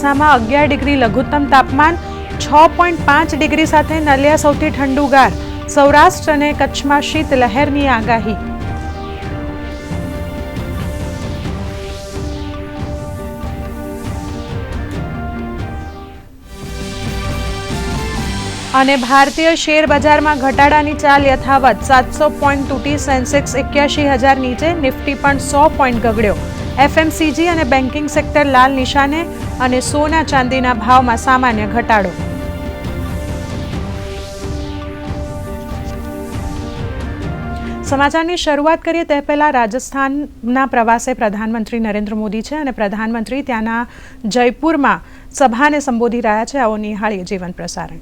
ડીસામાં 11 degree લઘુત્તમ તાપમાન, 6.5 degree સાથે નલિયા સૌથી ઠંડુગાર, સૌરાષ્ટ્ર અને કચ્છમાં શીત લહેરની આગાહી. અને ભારતીય શેર બજારમાં ઘટાડાની ચાલ યથાવત, 700 પોઈન્ટ તૂટી સેન્સેક્સ 81,000 નીચે, નિફ્ટી પણ 100 પોઈન્ટ ગગડ્યો. એફએમસીજી અને બેન્કિંગ સેક્ટર લાલ નિશાને અને સોના ચાંદીના ભાવમાં સામાન્ય ઘટાડો. સમાચારની શરૂઆત કરીએ તે પહેલા રાજસ્થાનના પ્રવાસે પ્રધાનમંત્રી નરેન્દ્ર મોદી છે અને પ્રધાનમંત્રી ત્યાંના જયપુરમાં સભાને સંબોધી રહ્યા છે. આવો નિહાળીએ જીવન પ્રસારણ.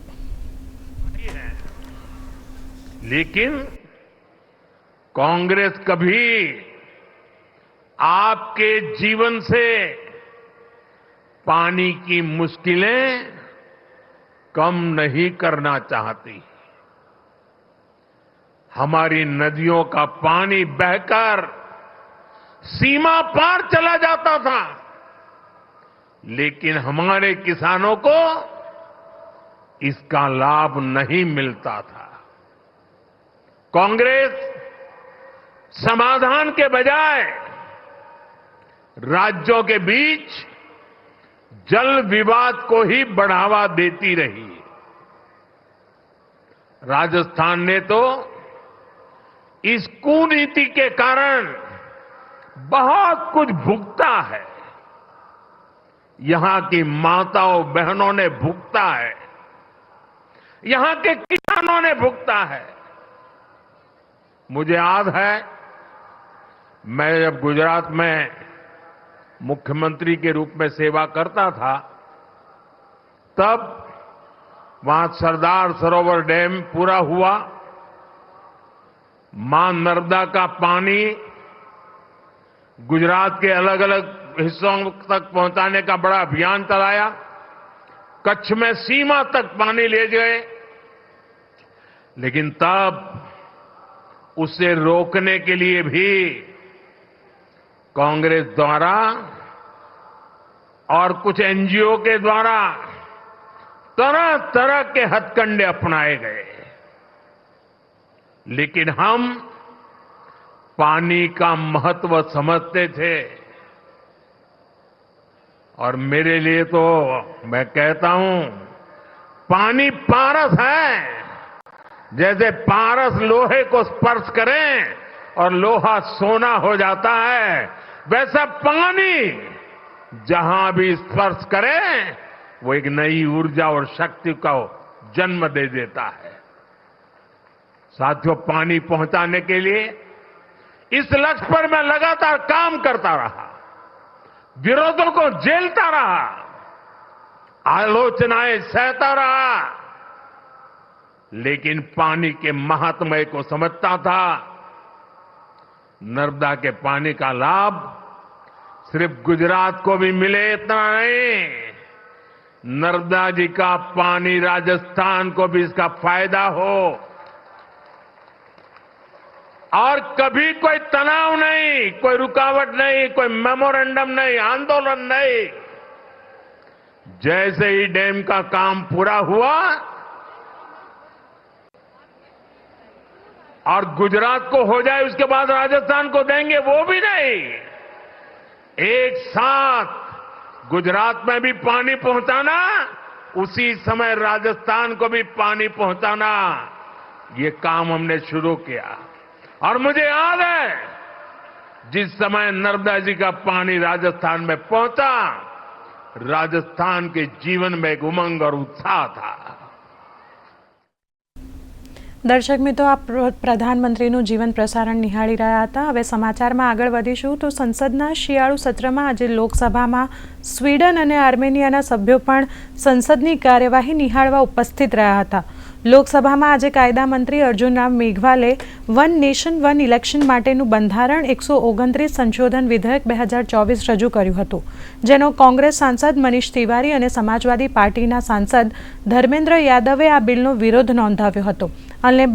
लेकिन कांग्रेस कभी आपके जीवन से पानी की मुश्किलें कम नहीं करना चाहती. हमारी नदियों का पानी बहकर सीमा पार चला जाता था, लेकिन हमारे किसानों को इसका लाभ नहीं मिलता था. कांग्रेस समाधान के बजाय राज्यों के बीच जल विवाद को ही बढ़ावा देती रही. राजस्थान ने तो इस कुनीति के कारण बहुत कुछ भुगता है. यहां की माताओं बहनों ने भुगता है, यहां के किसानों ने भुगता है. मुझे याद है, मैं जब गुजरात में मुख्यमंत्री के रूप में सेवा करता था, तब वहां सरदार सरोवर डैम पूरा हुआ. मां नर्मदा का पानी गुजरात के अलग अलग हिस्सों तक पहुंचाने का बड़ा अभियान चलाया. कच्छ में सीमा तक पानी ले गए, लेकिन तब उसे रोकने के लिए भी कांग्रेस द्वारा और कुछ एनजीओ के द्वारा तरह तरह के हथकंडे अपनाए गए. लेकिन हम पानी का महत्व समझते थे, और मेरे लिए तो मैं कहता हूं, पानी पारस है. जैसे पारस लोहे को स्पर्श करें और लोहा सोना हो जाता है, वैसा पानी जहां भी स्पर्श करे वो एक नई ऊर्जा और शक्ति को जन्म दे देता है. साथियों, पानी पहुंचाने के लिए इस लक्ष्य पर मैं लगातार काम करता रहा, विरोधों को झेलता रहा, आलोचनाएं सहता रहा, लेकिन पानी के महात्म्य को समझता था. नर्मदा के पानी का लाभ सिर्फ गुजरात को भी मिले इतना नहीं, नर्मदा जी का पानी राजस्थान को भी इसका फायदा हो. और कभी कोई तनाव नहीं, कोई रुकावट नहीं, कोई मेमोरेंडम नहीं, आंदोलन नहीं. जैसे ही डैम का काम पूरा हुआ और गुजरात को हो जाए, उसके बाद राजस्थान को देंगे, वो भी नहीं. एक साथ गुजरात में भी पानी पहुंचाना, उसी समय राजस्थान को भी पानी पहुंचाना, ये काम हमने शुरू किया. और मुझे याद है, जिस समय नर्मदा जी का पानी राजस्थान में पहुंचा, राजस्थान के जीवन में एक उमंग और उत्साह था. દર્શક મિત્રો, આપ પ્રધાનમંત્રીનું જીવન પ્રસારણ નિહાળી રહ્યા હતા. હવે સમાચારમાં આગળ વધીશું તો સંસદના શિયાળુ સત્રમાં આજે લોકસભામાં સ્વીડન અને આર્મેનિયાના સભ્યો પણ સંસદની કાર્યવાહી નિહાળવા ઉપસ્થિત રહ્યા હતા. લોકસભામાં આજે કાયદા મંત્રી અર્જુન રામ મેઘવાલે વન નેશન વન ઇલેક્શન માટેનું બંધારણ 129 સંશોધન વિધેયક 2024 રજૂ કર્યું હતું, જેનો કોંગ્રેસ સાંસદ મનીષ તિવારી અને સમાજવાદી પાર્ટીના સાંસદ ધર્મેન્દ્ર યાદવે આ બિલનો વિરોધ નોંધાવ્યો હતો અને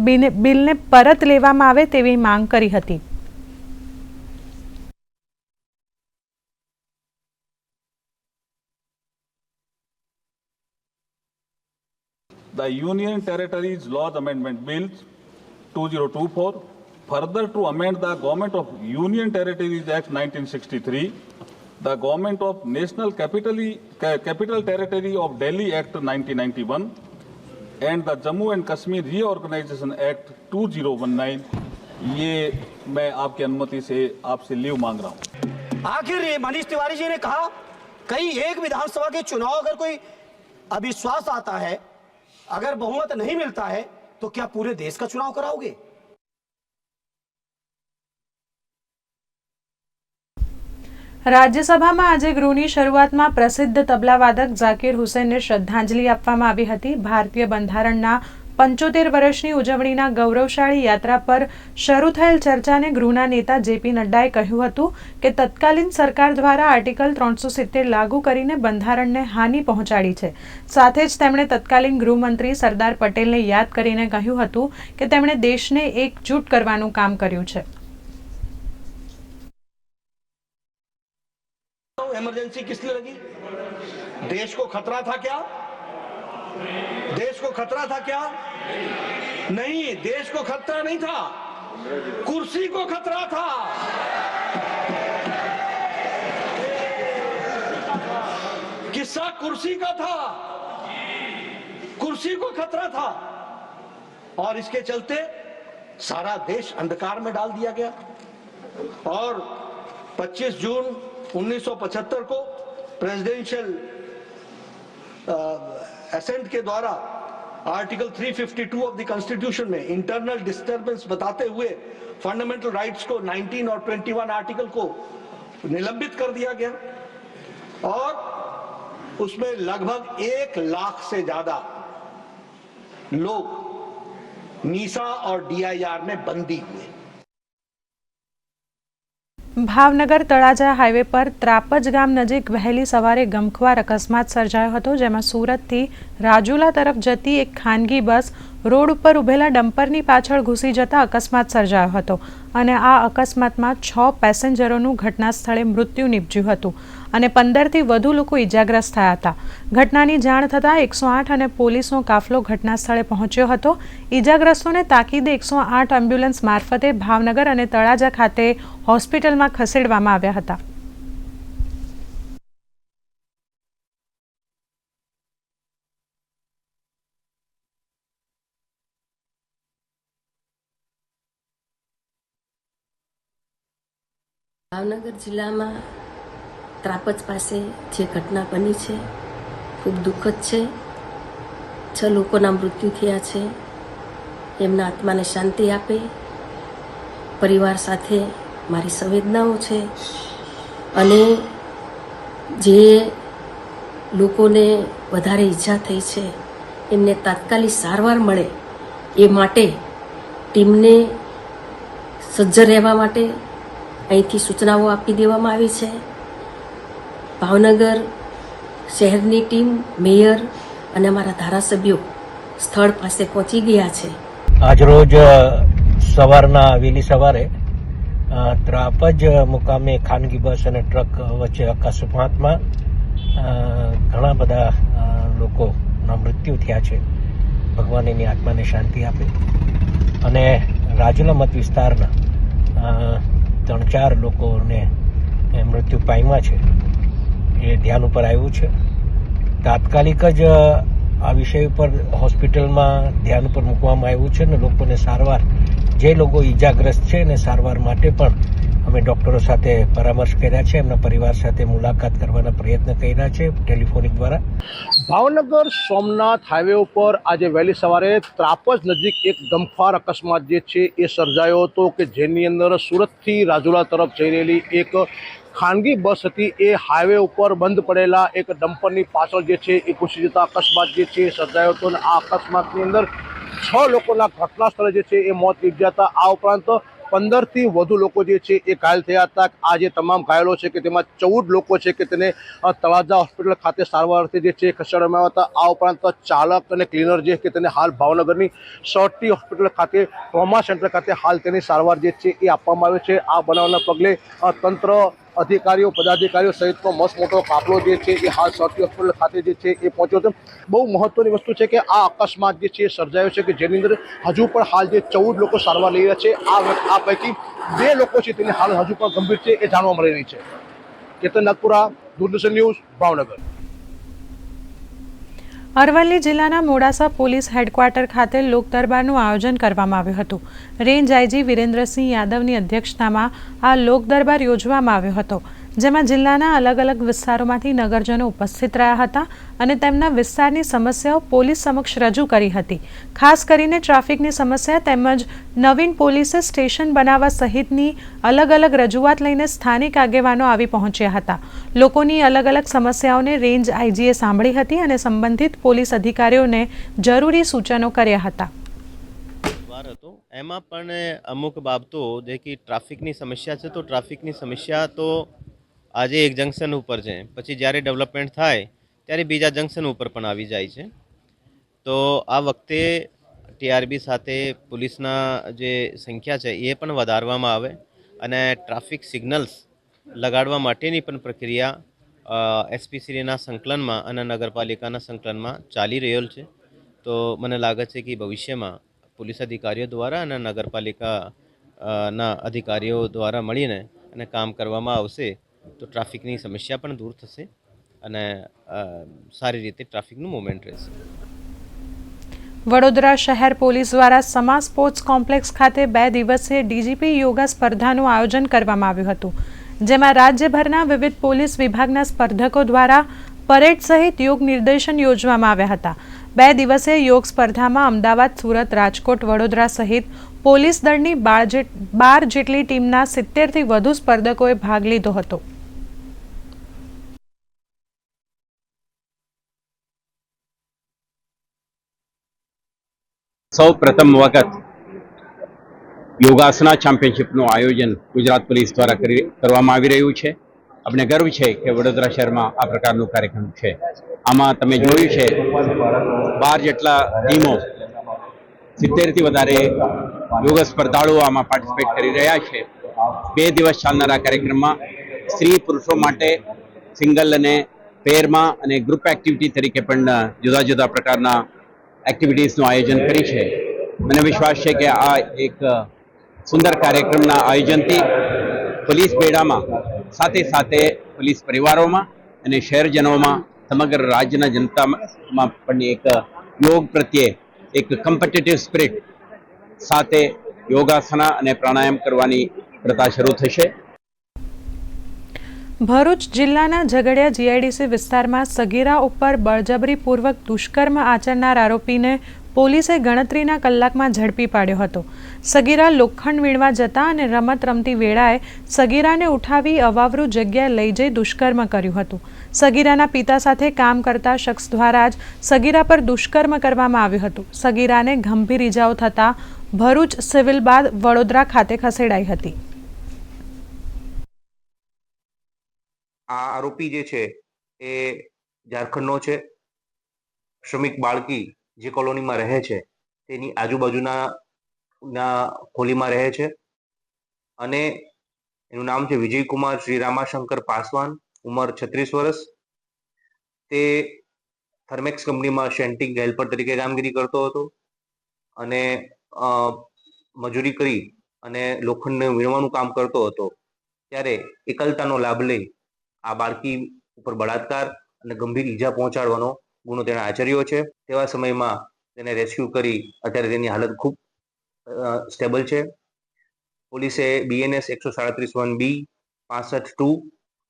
બિલને પરત લેવામાં આવે તેવી માંગ કરી હતી. the Union Territories Laws Amendment Bill 2024, further to amend the Government of Union Territories Act 1963, the Government of National Capital Territory of Delhi Act 1991, and the Jammu and Kashmir Reorganization Act 2019, ये मैं आपकी अनुमति से आपसे leave मांग रहा हूँ। आखिर ये मनीष तिवारी जी ने कहा कहीं एक विधानसभा के चुनाव अगर कोई अविश्वास आता है, अगर बहुमत नहीं मिलता है, तो क्या पूरे देश का चुनाव कराओगे? રાજ્યસભામાં આજે ગૃહની શરૂઆતમાં પ્રસિદ્ધ તબલાવાદક ઝાકીર હુસૈનને શ્રદ્ધાંજલિ આપવામાં આવી હતી. ભારતીય બંધારણના 75 વર્ષની ઉજવણીના ગૌરવશાળી યાત્રા પર શરૂ થયેલ ચર્ચાને ગૃહના નેતા જેપી નડ્ડાએ કહ્યું હતું કે તત્કાલીન સરકાર દ્વારા આર્ટિકલ 370 લાગુ કરીને બંધારણને હાનિ પહોંચાડી છે. સાથે જ તેમણે તત્કાલીન ગૃહમંત્રી સરદાર પટેલને યાદ કરીને કહ્યું હતું કે તેમણે દેશને એકજૂટ કરવાનું કામ કર્યું છે. इमरजेंसी किस लिए लगी? देश को खतरा था क्या? देश को खतरा था क्या? नहीं, देश को खतरा नहीं था, कुर्सी को खतरा था। किस्सा कुर्सी का था, कुर्सी को खतरा था, और इसके चलते सारा देश अंधकार में डाल दिया गया। और 25 जून 1975 को प्रेसिडेंशियल असेंट के द्वारा आर्टिकल 352 ऑफ द कॉन्स्टिट्यूशन में इंटरनल डिस्टर्बेंस बताते हुए फंडामेंटल राइट्स को 19 और 21 आर्टिकल को निलंबित कर दिया गया, और उसमें लगभग 1 लाख से ज्यादा लोग नीसा और डीआईआर में बंदी हुए। ભાવનગર તળાજા હાઈવે પર ત્રાપજ ગામ નજીક વહેલી સવારે ગમખ્વાર અકસ્માત સર્જાયો હતો, જેમાં સુરતથી રાજુલા તરફ જતી એક ખાનગી બસ રોડ ઉપર ઉભેલા ડમ્પરની પાછળ ઘૂસી જતા અકસ્માત સર્જાયો હતો અને આ અકસ્માતમાં 6 પેસેન્જરોનું ઘટના સ્થળે મૃત્યુ નીપજ્યું હતું અને 15થી વધુ લોકો ઇજાગ્રસ્ત થયા હતા. ઘટનાની જાણ થતાં 108 અને પોલીસનો કાફલો ઘટના સ્થળે પહોંચ્યો હતો. ઇજાગ્રસ્તોને તાકીદે 108 એમ્બ્યુલન્સ મારફતે ભાવનગર અને તળાજા ખાતે હોસ્પિટલમાં ખસેડવામાં આવ્યા હતા. ભાવનગર જિલ્લામાં ત્રાપજ પાસે જે ઘટના બની છે ખૂબ દુઃખદ છે. 6 લોકોના મૃત્યુ થયા છે. એમના આત્માને શાંતિ આપે. પરિવાર સાથે મારી સંવેદનાઓ છે અને જે લોકોને વધારે ઈજા થઈ છે એમને તાત્કાલિક સારવાર મળે એ માટે ટીમને સજ્જ રહેવા માટે અહીંથી સૂચનાઓ આપી દેવામાં આવી છે. ભાવનગર શહેરની ટીમ, મેયર અને અમારા ધારાસભ્યો સ્થળ પાસે પહોંચી ગયા છે. આજરોજ સવારના વહેલી સવારે ત્રાપજ મુકામે ખાનગી બસ અને ટ્રક વચ્ચે અકસ્માતમાં ઘણા બધા લોકોના મૃત્યુ થયા છે. ભગવાન એની આત્માને શાંતિ આપે. અને રાજુલા મત વિસ્તારના 3-4 લોકોને મૃત્યુ પામ્યા છે. એ ધ્યાન ઉપર આવ્યું છે. તાત્કાલિક જ આ વિષય ઉપર હોસ્પિટલમાં ધ્યાન ઉપર મૂકવામાં આવ્યું છે અને લોકોને સારવાર, જે લોકો ઈજાગ્રસ્ત છે એને સારવાર માટે પણ અમે ડોક્ટરો સાથે પરામર્શ કર્યા છે. એમના પરિવાર સાથે મુલાકાત કરવાના પ્રયત્ન કર્યા છે ટેલિફોનિક દ્વારા. ભાવનગર સોમનાથ હાઈવે ઉપર આજે વહેલી સવારે ત્રાપજ નજીક એક ગમખ્વાર અકસ્માત જે છે એ સર્જાયો હતો કે જેની અંદર સુરતથી રાજુલા તરફ જઈ રહેલી એક ખાનગી બસ હતી. એ હાઈવે ઉપર બંધ પડેલા એક ડમ્પરની પાછળ જે છે એ ઘૂસી જતા અકસ્માત જે છે એ સર્જાયો હતો અને આ અકસ્માતની અંદર 6 લોકોના ઘટના સ્થળે જે છે એ મોત નીપજ્યા હતા. આ ઉપરાંત 15થી વધુ લોકો જે છે એ ઘાયલ થયા હતા. આ જે તમામ ઘાયલો છે કે તેમાં 14 લોકો છે કે તેને તળાજા હોસ્પિટલ ખાતે સારવાર અર્થે જે છે ખસેડવામાં આવ્યા હતા. આ ઉપરાંત ચાલક અને ક્લીનર જે કે તેને હાલ ભાવનગરની સર્ટી હોસ્પિટલ ખાતે, ટ્રોમા સેન્ટર ખાતે હાલ તેની સારવાર જે છે એ આપવામાં આવે છે. આ બનાવના પગલે તંત્ર અધિકારીઓ પદાધિકારીઓ સહિતનો મસ્ત મોટો કાફલો જે છે એ હાલ સરટી હોસ્પિટલ ખાતે જે છે એ પહોંચ્યો હતો. બહુ મહત્વની વસ્તુ છે કે આ અકસ્માત જે છે સર્જાયો છે કે જેની અંદર હજુ પણ હાલ જે 14 લોકો સારવાર લઈ રહ્યા છે. આ પૈકી 2 લોકો છે તેની હાલત હજુ પણ ગંભીર છે એ જાણવા મળી રહી છે. કેતન નાગપુરા, દૂરદર્શન ન્યૂઝ, ભાવનગર. અરવલ્લી જિલ્લાના મોડાસા પોલીસ હેડક્વાર્ટર ખાતે લોક દરબારનું આયોજન કરવામાં આવ્યું હતું. રેન્જ આઈજી વિરેન્દ્રસિંહ યાદવની અધ્યક્ષતામાં આ લોક દરબાર યોજવામાં આવ્યો હતો, જેમાં જિલ્લાના અલગ અલગ વિસ્તારોમાંથી નગરજનો ઉપસ્થિત રહ્યા હતા અને તેમના વિસ્તારની સમસ્યાઓ પોલીસ સમક્ષ રજૂ કરી હતી. ખાસ કરીને ટ્રાફિકની સમસ્યા તેમજ નવીન પોલીસે સ્ટેશન બનાવવા સહિતની અલગ અલગ રજૂઆત લઈને સ્થાનિક આગેવાનો આવી પહોંચ્યા હતા. લોકોની અલગ અલગ સમસ્યાઓને રેન્જ આઈજીએ સાંભળી હતી અને સંબંધિત પોલીસ અધિકારીઓને જરૂરી સૂચનો કર્યા હતા. એમાં પણ અમુક બાબતો જે કે ટ્રાફિકની સમસ્યા છે, તો ટ્રાફિકની સમસ્યા તો આજે એક જંકશન ઉપર છે, પછી જ્યારે ડેવલપમેન્ટ થાય ત્યારે બીજા જંકશન ઉપર પણ આવી જાય છે. તો આ વખતે ટીઆરબી સાથે પોલીસના જે સંખ્યા છે એ પણ વધારવામાં આવે અને ટ્રાફિક સિગ્નલ્સ લગાડવા માટેની પણ પ્રક્રિયા એસપીસીના સંકલનમાં અને નગરપાલિકાના સંકલનમાં ચાલી રહેલ છે. તો મને લાગે છે કે ભવિષ્યમાં પોલીસ અધિકારીઓ દ્વારા અને નગરપાલિકાના અધિકારીઓ દ્વારા મળીને અને કામ કરવામાં આવશે તો ટ્રાફિકની સમસ્યા પણ દૂર થશે અને સારી રીતે ટ્રાફિકનું મૂવમેન્ટ રહેશે. વડોદરા શહેર પોલીસ દ્વારા સમા સ્પોર્ટ્સ કોમ્પ્લેક્સ ખાતે 2 દિવસીય ડીજીપી યોગા સ્પર્ધાનું આયોજન કરવામાં આવ્યું હતું, જેમાં રાજ્યભરના વિવિધ પોલીસ વિભાગના સ્પર્ધકો દ્વારા પરેડ સહિત યોગ નિર્દેશન યોજવામાં આવ્યા હતા. 2 દિવસીય યોગ સ્પર્ધામાં અમદાવાદ, સુરત, રાજકોટ, વડોદરા સહિત પોલીસ દળની 12 જેટલી ટીમના 70થી વધુ સ્પર્ધકોએ ભાગ લીધો હતો. સૌ પ્રથમ વખત યોગાસના ચેમ્પિયનશિપનું આયોજન ગુજરાત પોલીસ દ્વારા કરવામાં આવી રહ્યું છે. આપણે ગર્વ છે કે વડોદરા શહેરમાં આ પ્રકારનો કાર્યક્રમ છે. આમાં તમે જોયું છે 12 જેટલા ટીમો 70થી વધારે યોગ સ્પર્ધાળુઓ આમાં પાર્ટિસિપેટ કરી રહ્યા છે. 2 દિવસ ચાલનારા કાર્યક્રમમાં સ્ત્રી પુરુષો માટે સિંગલ અને પેરમાં અને ગ્રુપ એક્ટિવિટી તરીકે પણ જુદા જુદા પ્રકારના એક્ટિવિટીઝનું આયોજન કરી છે. મને વિશ્વાસ છે કે આ એક સુંદર કાર્યક્રમના આયોજનથી પોલીસ બેડામાં સાથે સાથે પોલીસ પરિવારોમાં અને શહેરજનોમાં સમગ્ર રાજ્યના જનતામાં પણ એક યોગ પ્રત્યે એક કોમ્પિટિટિવ સ્પિરિટ સાથે યોગાસના અને પ્રાણાયામ કરવાની પ્રથા શરૂ થશે. ભરૂચ જિલ્લાના ઝઘડિયા જીઆઈડીસી વિસ્તારમાં સગીરા ઉપર બળજબરીપૂર્વક દુષ્કર્મ આચરનાર આરોપીને પોલીસે ગણતરીના કલાકમાં ઝડપી પાડ્યો હતો. સગીરા લોખંડ વીણવા જતા અને રમત રમતી વેળાએ સગીરાને ઉઠાવી અવાવરૂ જગ્યાએ લઈ જઈ દુષ્કર્મ કર્યું હતું. સગીરાના પિતા સાથે કામ કરતા શખ્સ દ્વારા જ સગીરા પર દુષ્કર્મ કરવામાં આવ્યું હતું. સગીરાને ગંભીર ઇજાઓ થતાં ભરૂચ સિવિલ બાદ વડોદરા ખાતે ખસેડાઈ હતી. આ આરોપી જે છે એ ઝારખંડનો છે. શ્રમિક બાળકી જે કોલોનીમાં રહે છે તેની આજુબાજુના કોલીમાં રહે છે અને એનું નામ છે વિજયકુમાર શ્રી રામાશંકર પાસવાન, ઉંમર 36 વર્ષ. તે થર્મેક્સ કંપનીમાં શેન્ટિંગ હેલ્પર તરીકે કામગીરી કરતો હતો અને મજૂરી કરી અને લોખંડને વીણવાનું કામ કરતો હતો. ત્યારે એકલતાનો લાભ લઈ આ બાળકી ઉપર બળાત્કાર અને ગંભીર ઈજા પહોંચાડવાનો ગુનો તેણે આચર્યો છે. તેવા સમયમાં તેને રેસ્ક્યુ કરી અત્યારે તેની હાલત ખૂબ સ્ટેબલ છે. પોલીસે BNS 137(1)B 65(2)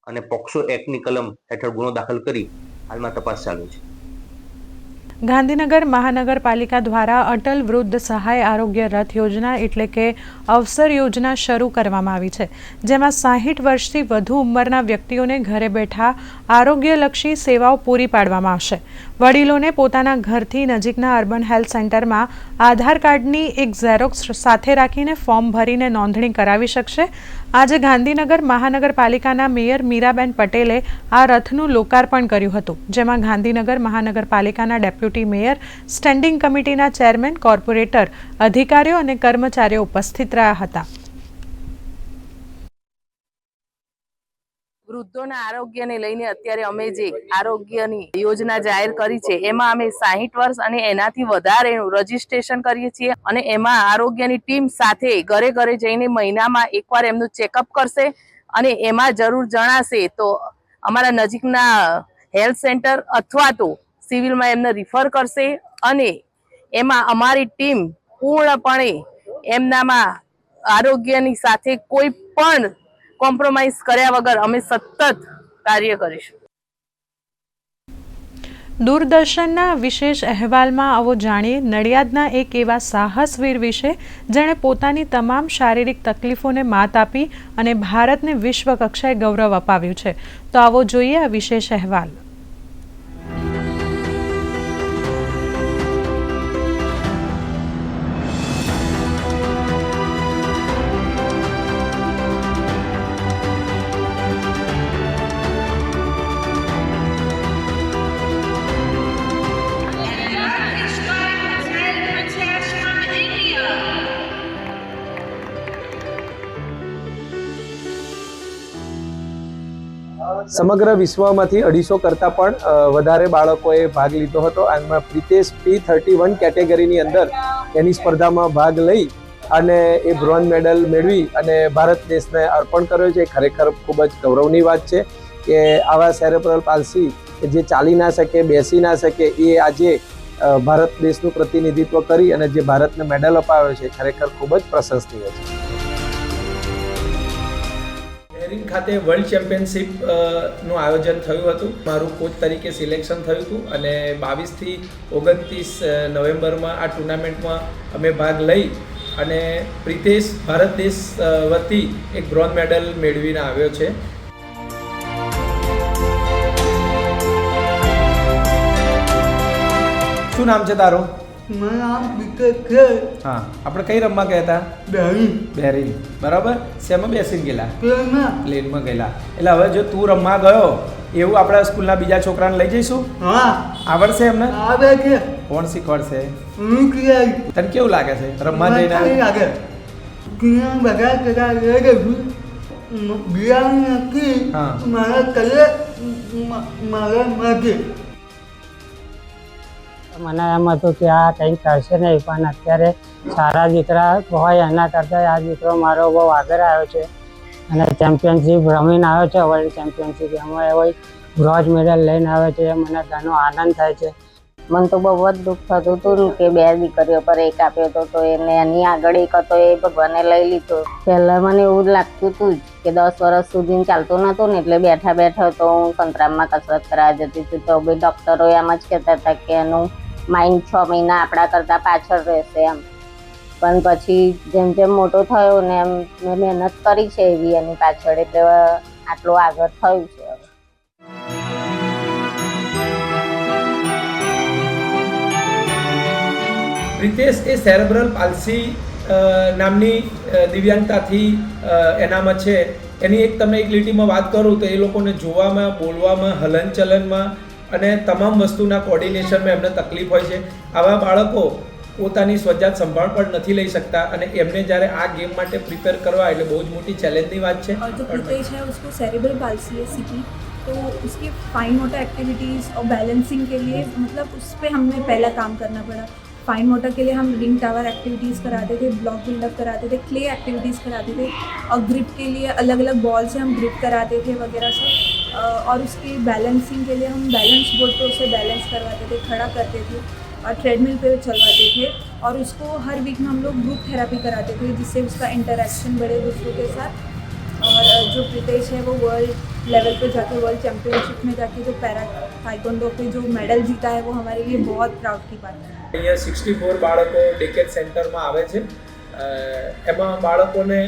અને પોક્સો એક્ટની કલમ હેઠળ ગુનો દાખલ કરી હાલમાં તપાસ ચાલુ છે. ગાંધીનગર મહાનગરપાલિકા દ્વારા અટલ વૃદ્ધ સહાય આરોગ્ય રથ યોજના એટલે કે અવસર યોજના શરૂ કરવામાં આવી છે, જેમાં 60 વર્ષથી વધુ ઉંમરના વ્યક્તિઓને ઘરે બેઠા આરોગ્યલક્ષી સેવાઓ પૂરી પાડવામાં આવશે. વડીલોને પોતાના ઘરથી નજીકના અર્બન હેલ્થ સેન્ટરમાં આધાર કાર્ડની એક ઝેરોક્સ સાથે રાખીને ફોર્મ ભરીને નોંધણી કરાવી શકશે. આજે ગાંધીનગર મહાનગરપાલિકાના મેયર મીરાબેન પટેલે આ રથનું લોકાર્પણ કર્યું હતું, જેમાં ગાંધીનગર મહાનગરપાલિકાના ડેપ્યુટી મેયર, સ્ટેન્ડિંગ કમિટીના ચેરમેન, કોર્પોરેટર, અધિકારીઓ અને કર્મચારીઓ ઉપસ્થિત રહ્યા હતા. વૃદ્ધોના આરોગ્યને લઈને અત્યારે અમે જે આરોગ્યની યોજના જાહેર કરી છે એમાં અમે 60 વર્ષ અને એનાથી વધારેનું રજીસ્ટ્રેશન કરીએ છીએ અને એમાં આરોગ્યની ટીમ સાથે ઘરે ઘરે જઈને મહિનામાં એકવાર એમનું ચેકઅપ કરશે અને એમાં જરૂર જણાશે તો અમારા નજીકના હેલ્થ સેન્ટર અથવા તો સિવિલમાં એમને રિફર કરશે અને એમાં અમારી ટીમ પૂર્ણપણે એમનામાં આરોગ્યની સાથે કોઈ પણ કોમ્પ્રોમાઇઝ કર્યા વગર અમે સતત કાર્ય કરીશું. દૂરદર્શનના વિશેષ અહેવાલમાં આવો જાણીએ નડિયાદના એક એવા સાહસવીર વિશે જેણે પોતાની તમામ શારીરિક તકલીફોને માત આપી અને ભારતને વિશ્વ કક્ષાએ ગૌરવ અપાવ્યું છે. તો આવો જોઈએ આ વિશેષ અહેવાલ. સમગ્ર વિશ્વમાંથી 250 કરતાં પણ વધારે બાળકોએ ભાગ લીધો હતો. આમાં પ્રિતેશ P31 કેટેગરીની અંદર એની સ્પર્ધામાં ભાગ લઈ અને એ બ્રોન્ઝ મેડલ મેળવી અને ભારત દેશને અર્પણ કર્યો છે. ખરેખર ખૂબ જ ગૌરવની વાત છે કે આવા સેરેબ્રલ પાલ્સી જે ચાલી ના શકે, બેસી ના શકે, એ આજે ભારત દેશનું પ્રતિનિધિત્વ કરી અને જે ભારતને મેડલ અપાવ્યો છે ખરેખર ખૂબ જ પ્રશંસનીય છે. બહેરીન ખાતે વર્લ્ડ ચેમ્પિયનશિપ નું આયોજન થયું હતું. મારું કોચ તરીકે સિલેક્શન થયું હતું અને 22 થી 29 નવેમ્બરમાં આ ટુર્નામેન્ટમાં અમે ભાગ લઈ અને પ્રિતેશ ભારત દેશ વતી એક બ્રોન્ઝ મેડલ મેળવીને આવ્યો છે. શું નામ છે તારું? મારું નામ પ્રિતેશ છે. હા, આપણે કઈ રમવા ગયા હતા? બહેરીન. બરાબર. શેમાં બેસીને ગયેલા? પ્લેનમાં ગયેલા. એટલે હવે જો તું રમવા ગયો એવું આપણા સ્કૂલના બીજા છોકરાને લઈ જઈશું? હા. આવડશે એમને? આવે છે. કોણ શીખવાડશે? હું. તને કેવું લાગે છે રમવા જઈને? લાગે બધા કદાચ લઈ જઈશું. બિયારણ નથી મારા કલે મારા માટે. મને એમ હતું કે આ કંઈક કરશે નહીં, પણ અત્યારે સારા દીકરા હોય એના કરતાં આ દીકરો મારો બહુ આગળ આવ્યો છે અને ચેમ્પિયનશિપ રમીને આવ્યો છે. વર્લ્ડ ચેમ્પિયનશિપ એમાં એવો બ્રોન્ઝ મેડલ લઈને આવ્યો છે. મને ઘણો આનંદ થાય છે. મને તો બહુ જ દુઃખ થતું હતું કે 2 દીકરીઓ પર એક આપ્યો હતો તો એને એની આગળ એક હતો એ ભગવાને લઈ લીધો. પહેલાં મને એવું જ લાગતું હતું કે 10 વર્ષ સુધી ચાલતું નહોતું ને એટલે બેઠા બેઠા તો હું સંતરામમાં કસરત કરાવવા જતી હતી. તો ભાઈ ડૉક્ટરો એમ જ કહેતા હતા કે એનું માઇન્ડ 6 મહિના આપણા કરતાં પાછળ રહેશે એમ. પણ પછી જેમ જેમ મોટો થયો ને એમ મેં મહેનત કરી છે એવી એની પાછળ એટલે આટલું આગળ થયું છે. પ્રિતેશ એ સેરેબ્રલ પાલ્સી નામની દિવ્યાંગતાથી એનામાં છે. એની એક તમને એક લીટીમાં વાત કરું તો એ લોકોને જોવામાં, બોલવામાં, હલનચલનમાં અને તમામ વસ્તુના કોર્ડિનેશનમાં એમને તકલીફ હોય છે. આવા બાળકો પોતાની સ્વજાત સંભાળ પણ નથી લઈ શકતા અને એમને જ્યારે આ ગેમ માટે પ્રિપેર કરવા એટલે બહુ જ મોટી ચેલેન્જની વાત છે. जो प्रितेश है उसको सेरेब्रल पाल्सी है सीपी, तो उसकी फाइन मोटर एक्टिविटीज़ और बैलेंसिंग के लिए मतलब उस पर हमें पहला काम करना पड़ा. फाइन मोटर के लिए हम रिंग टावर एक्टिविटीज़ कराते थे, ब्लॉक बिल्डअप कराते थे, क्ले एक्टिविटीज़ कराते थे और ग्रिप के लिए अलग अलग बॉल से हम ग्रिप कराते थे वगैरह सब. और उसकी बैलेंसिंग के लिए हम बैलेंस बोर्ड पे उसे बैलेंस करवाते थे, खड़ा करते थे और ट्रेडमिल पे चलवाते थे. और उसको हर वीक में हम लोग ग्रुप थेरेपी कराते थे जिससे उसका इंटरेक्शन बढ़े दूसरों के साथ. और जो प्रितेश है वो वर्ल्ड लेवल पे जाके वर्ल्ड चैम्पियनशिप में जाके जो पैरा ताइक्वांडो पे जो मेडल जीता है वो हमारे लिए बहुत प्राउड की बात है. અહીંયા 64 બાળકો ડેકેડ સેન્ટરમાં આવે છે. એમાં બાળકોને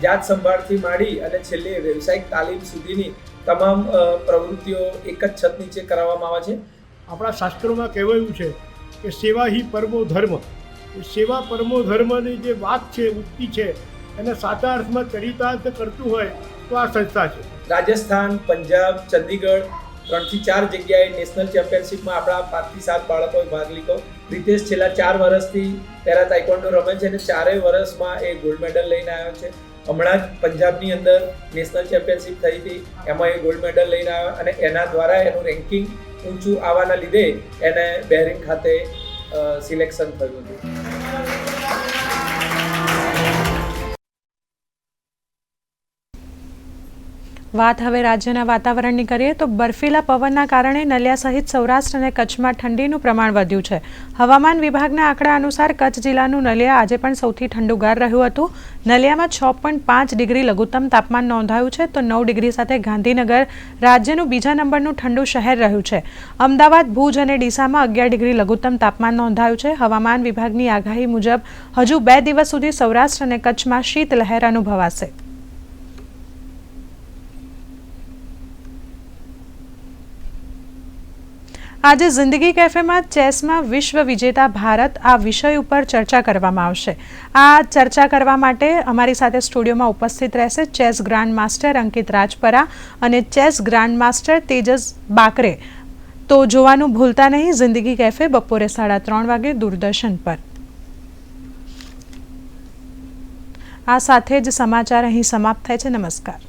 જાત સંભાળથી માંડી અને છેલ્લે વ્યવસાયિક તાલીમ સુધીની તમામ પ્રવૃત્તિઓ એક જ છત નીચે કરાવવામાં આવે છે. આપણા શાસ્ત્રોમાં કહેવાયું છે કે સેવા હિ પરમો ધર્મ. સેવા પરમો ધર્મની જે વાત છે, ઉક્તિ છે, એને સાચા અર્થમાં ચરિતાર્થ કરતું હોય તો આ સંસ્થા છે. રાજસ્થાન, પંજાબ, ચંદીગઢ 3 થી 4 જગ્યાએ નેશનલ ચેમ્પિયનશિપમાં આપણા 5 થી 7 બાળકોએ ભાગ લીધો. પ્રિતેશ છેલ્લા 4 વર્ષથી પેરા તાઇક્વાન્ડો રમે છે અને 4 વર્ષમાં એ ગોલ્ડ મેડલ લઈને આવ્યો છે હમણાં જ પંજાબની અંદર નેશનલ ચેમ્પિયનશિપ થઈ હતી, એમાં એ ગોલ્ડ મેડલ લઈને આવ્યા અને એના દ્વારા એનું રેન્કિંગ ઊંચું આવવાના લીધે એને બહેરીન ખાતે સિલેક્શન થયું હતું. વાત હવે રાજ્યના વાતાવરણની કરીએ તો બર્ફીલા પવનના કારણે નલિયા સહિત સૌરાષ્ટ્ર અને કચ્છમાં ઠંડીનું પ્રમાણ વધ્યું છે. હવામાન વિભાગના આંકડા અનુસાર કચ્છ જિલ્લાનું નલિયા આજે પણ સૌથી ઠંડુગાર રહ્યું હતું. નલિયામાં 6.5 ડિગ્રી લઘુત્તમ તાપમાન નોંધાયું છે તો 9 ડિગ્રી સાથે ગાંધીનગર રાજ્યનું બીજા નંબરનું ઠંડુ શહેર રહ્યું છે. અમદાવાદ, ભુજ અને ડીસામાં 11 ડિગ્રી લઘુત્તમ તાપમાન નોંધાયું છે. હવામાન વિભાગની આગાહી મુજબ હજુ 2 દિવસ સુધી સૌરાષ્ટ્ર અને કચ્છમાં શીતલહેર અનુભવાશે. આજે જિંદગી કેફેમાં ચેસમાં વિશ્વ વિજેતા ભારત આ વિષય ઉપર ચર્ચા કરવામાં આવશે. આ ચર્ચા કરવા માટે અમારી સાથે સ્ટુડિયોમાં ઉપસ્થિત રહેશે ચેસ ગ્રાન્ડ માસ્ટર અંકિત રાજપરા અને chess grand master Tejas Bakre. તો જોવાનું ભૂલતા નહીં જિંદગી કેફે બપોરે 3:30 વાગે દૂરદર્શન પર. આ સાથે જ સમાચાર અહીં સમાપ્ત થાય છે. નમસ્કાર.